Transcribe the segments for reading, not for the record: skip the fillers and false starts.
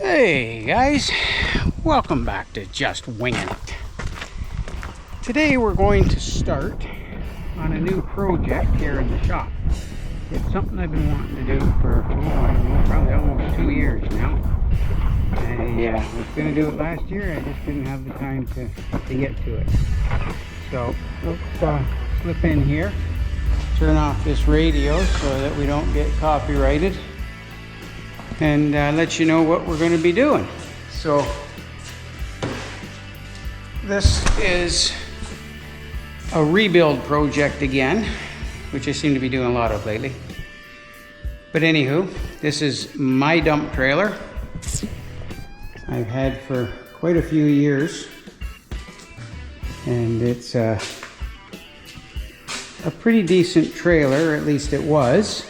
Hey guys, welcome back to Just Winging It. Today we're going to start on a new project here in the shop. It's something I've been wanting to do for, I don't know, probably almost 2 years now. I was going to do it last year, I just didn't have the time to get to it. So let's slip in here, turn off this radio so that we don't get copyrighted, and let you know what we're going to be doing. So this is a rebuild project again, which I seem to be doing a lot of lately. But anywho, this is my dump trailer. I've had for quite a few years, and it's a pretty decent trailer, at least it was.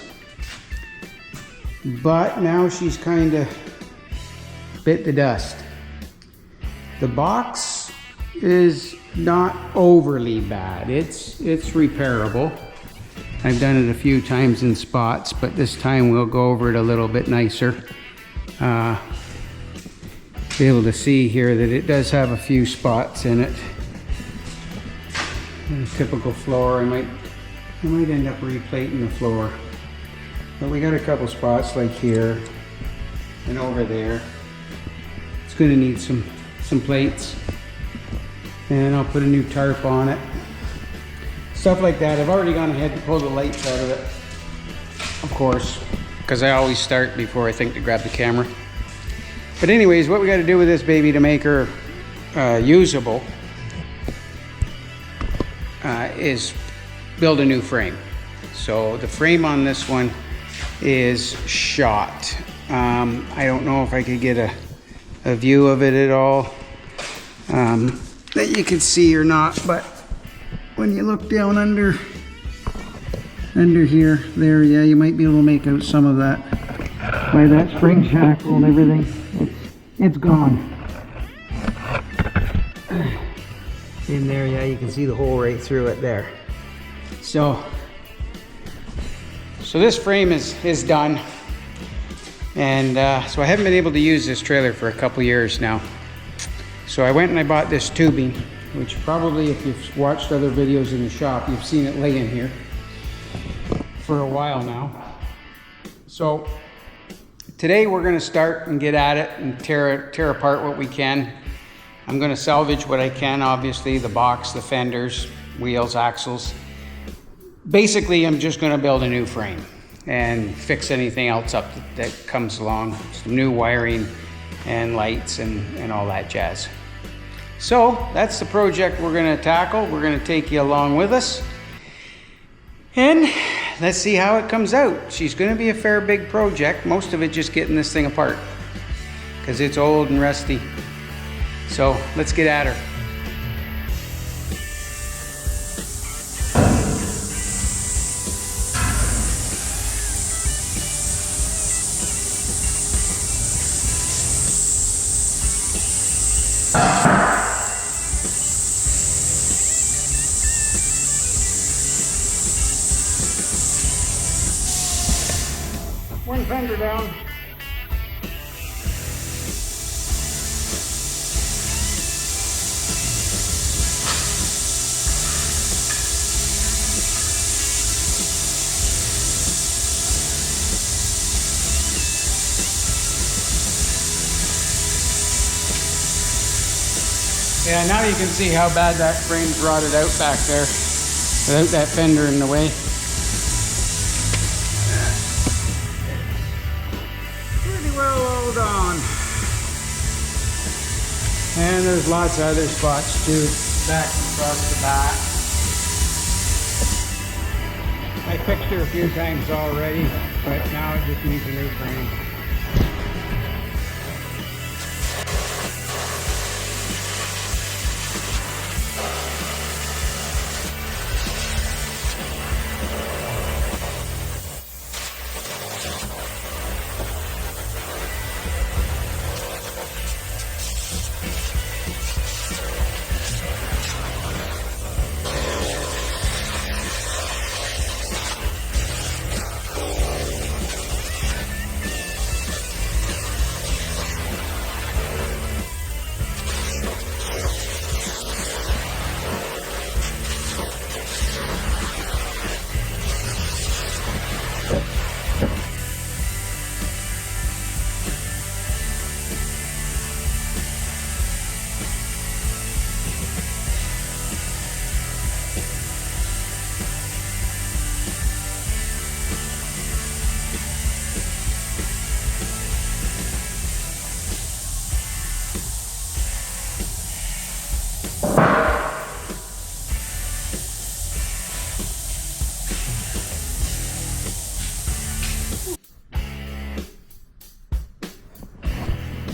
But now she's kind of bit the dust. The box is not overly bad. It's repairable. I've done it a few times in spots, but this time we'll go over it a little bit nicer. Be able to see here that it does have a few spots in it. And a typical floor, I might end up replating the floor. But we got a couple spots like here and over there. It's going to need some plates, and I'll put a new tarp on it. Stuff like that. I've already gone ahead and pulled the lights out of it, of course, because I always start before I think to grab the camera. But anyways, what we got to do with this baby to make her usable is build a new frame. So the frame on this one is shot. I don't know if I could get a view of it at all that you can see or not, but when you look down under here, there, yeah, you might be able to make out some of that by that spring shackle and everything. It's gone. In there, yeah, you can see the hole right through it there. So this frame is done, and so I haven't been able to use this trailer for a couple years now. So I went and I bought this tubing, which probably, if you've watched other videos in the shop, you've seen it laying here for a while now. So today we're going to start and get at it and tear apart what we can. I'm going to salvage what I can, obviously, the box, the fenders, wheels, axles. Basically, I'm just going to build a new frame and fix anything else up that comes along, some new wiring and lights and all that jazz. So that's the project we're going to tackle. We're going to take you along with us, and let's see how it comes out. She's going to be a fair big project, most of it just getting this thing apart because it's old and rusty. So let's get at her. One fender down. Yeah, now you can see how bad that frame's rotted out back there without that fender in the way. Pretty well rolled on. And there's lots of other spots too, back and across the back. I fixed her a few times already, but now it just needs a new frame.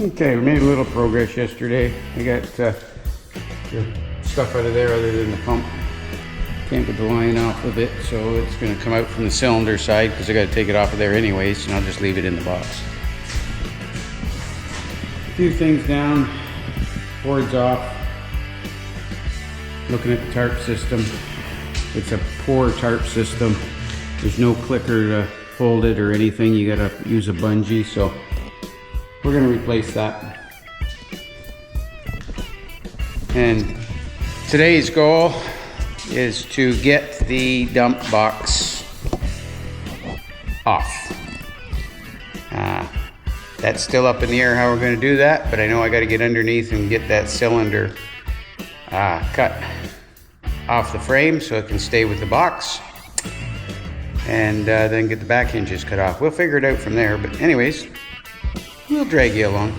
Okay, we made a little progress yesterday. I got the stuff out of there other than the pump. Can't get the line off of it, so it's going to come out from the cylinder side because I got to take it off of there anyways, and I'll just leave it in the box. A few things down, boards off. Looking at the tarp system, it's a poor tarp system. There's no clicker to hold it or anything. You got to use a bungee, so we're going to replace that. And today's goal is to get the dump box off. That's still up in the air how we're going to do that, but I know I got to get underneath and get that cylinder cut off the frame so it can stay with the box, and then get the back hinges cut off. We'll figure it out from there, but anyways, we'll drag you along.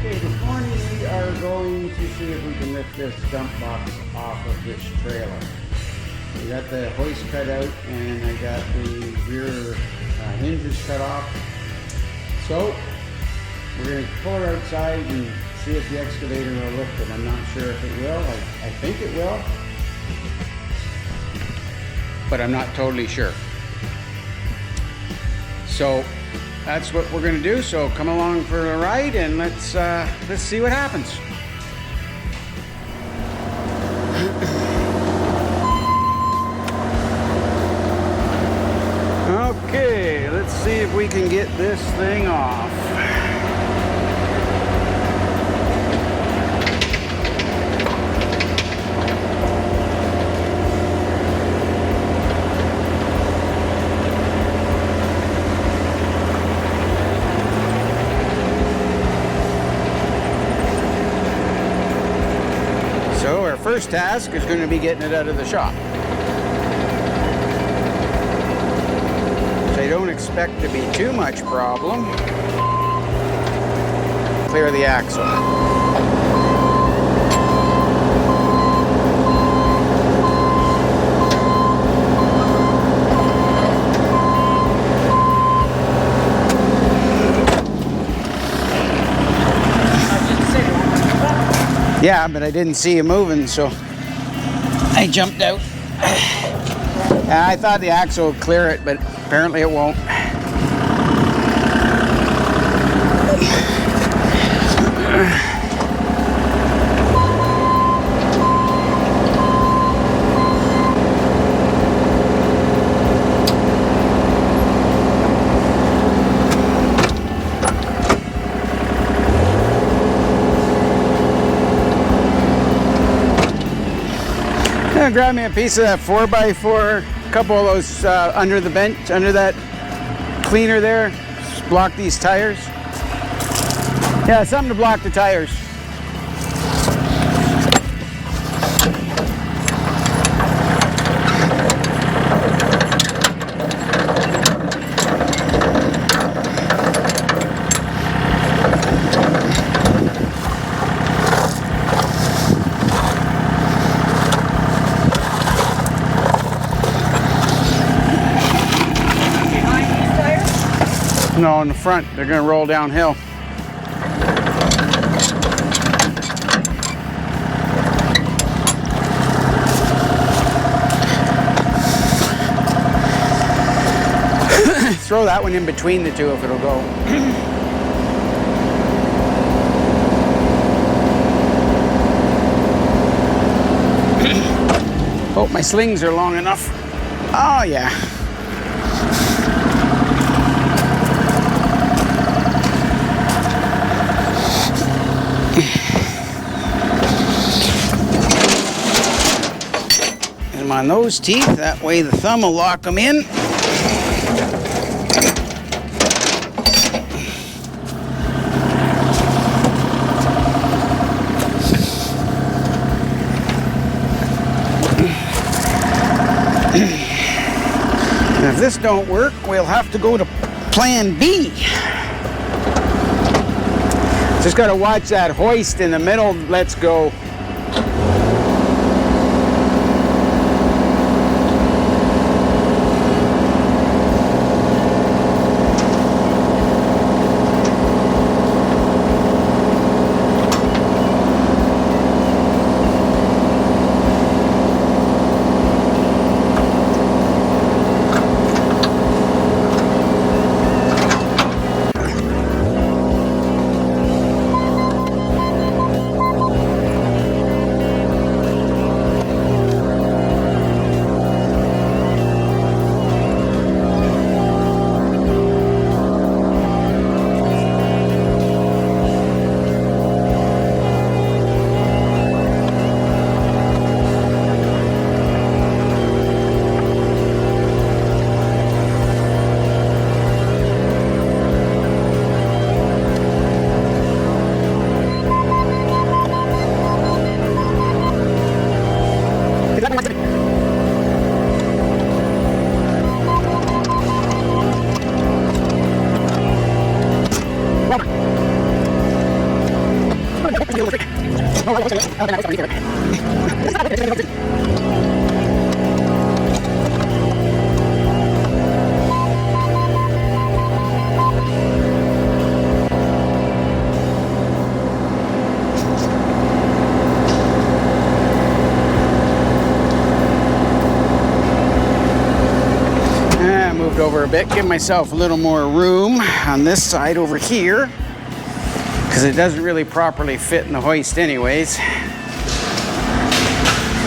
Okay, this morning we are going to see if we can lift this dump box off of this trailer. We got the hoist cut out and I got the rear hinges cut off. So we're going to pull her outside and see if the excavator will lift it. I'm not sure if it will. I think it will, but I'm not totally sure. So that's what we're going to do. So come along for a ride and let's see what happens. Okay, let's see if we can get this thing off. So our first task is going to be getting it out of the shop. So I don't expect to be too much problem. Clear the axle. Yeah, but I didn't see you moving, so I jumped out. I thought the axle would clear it, but apparently it won't. Grab me a piece of that 4x4, a couple of those under the bench, under that cleaner there. Just block these tires. Yeah, something to block the tires. No, in the front, they're going to roll downhill. Throw that one in between the two if it'll go. Hope my slings are long enough. Oh yeah. And on those teeth, that way the thumb will lock them in. this don't work, we'll have to go to plan B. Just gotta watch that hoist in the middle. Let's go. Moved over a bit, give myself a little more room on this side over here, because it doesn't really properly fit in the hoist anyways.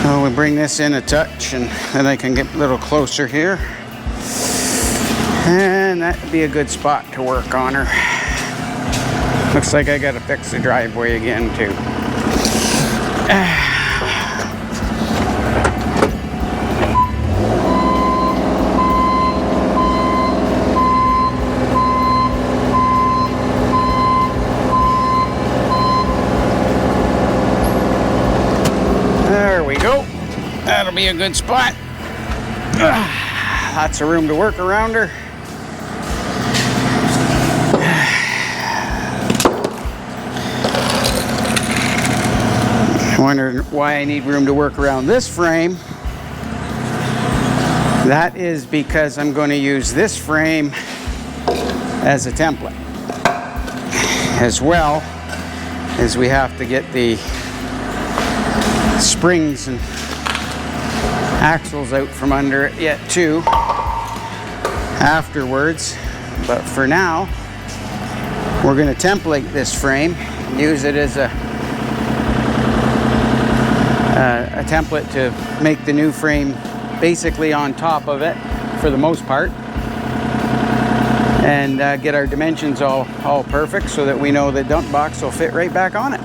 So we bring this in a touch, and then I can get a little closer here. And that would be a good spot to work on her. Looks like I gotta fix the driveway again too. That'll be a good spot. Lots of room to work around her. Wondering why I need room to work around this frame. That is because I'm going to use this frame as a template, as well as we have to get the springs and axles out from under it yet too afterwards. But for now, we're going to template this frame, use it as a template to make the new frame basically on top of it for the most part, and get our dimensions all perfect so that we know the dump box will fit right back on it.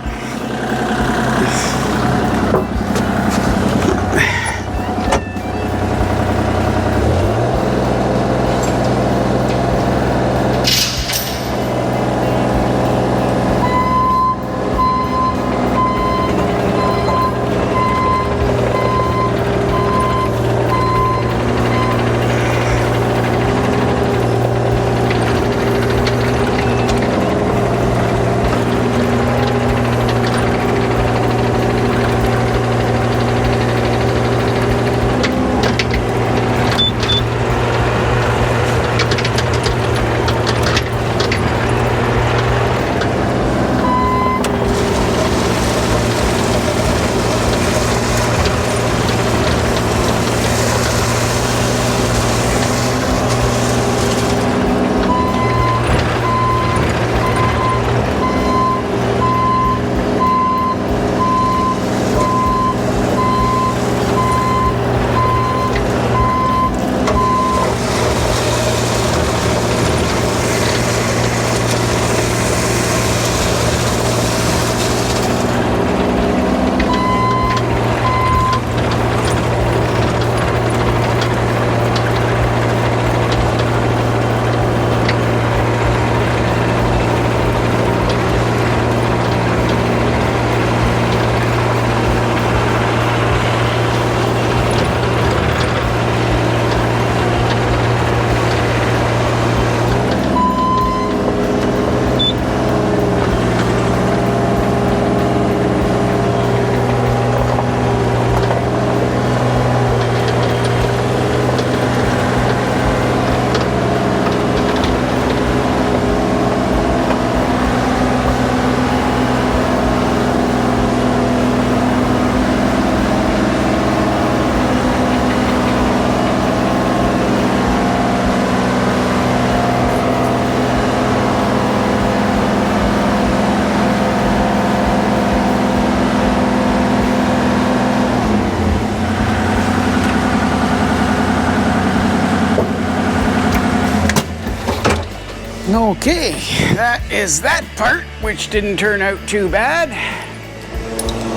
Okay, that is that part, which didn't turn out too bad.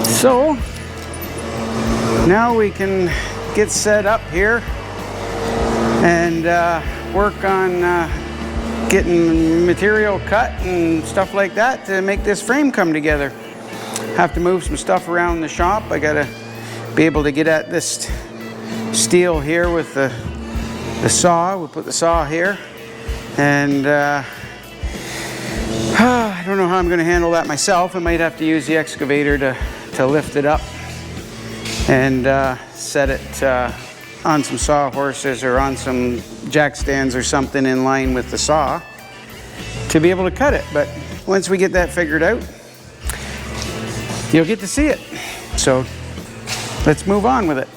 So now we can get set up here and work on getting material cut and stuff like that to make this frame come together. Have to move some stuff around the shop. I gotta be able to get at this steel here with the saw. We'll put the saw here, and I don't know how I'm going to handle that myself. I might have to use the excavator to lift it up and set it on some sawhorses or on some jack stands or something in line with the saw to be able to cut it. But once we get that figured out, you'll get to see it. So let's move on with it.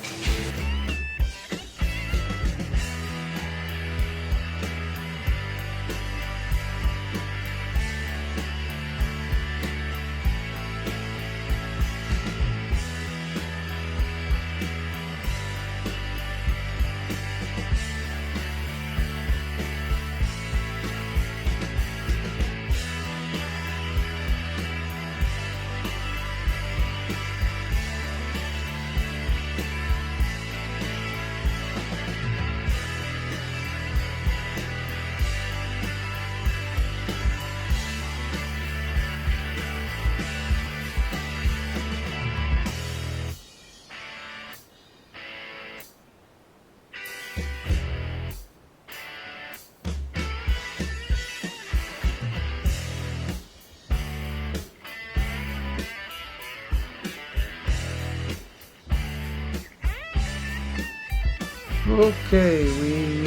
Okay, we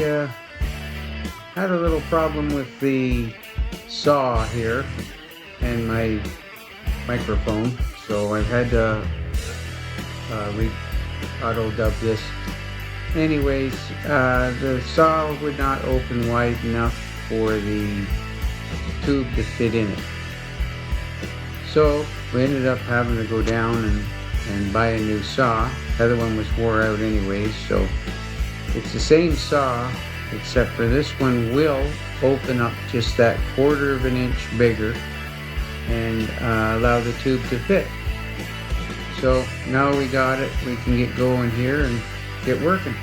had a little problem with the saw here and my microphone, so I've had to auto dub this. Anyways, the saw would not open wide enough for the tube to fit in it, so we ended up having to go down and buy a new saw. The other one was wore out anyways, so it's the same saw, except for this one will open up just that 1/4 of an inch bigger and allow the tube to fit. So now we got it, we can get going here and get working.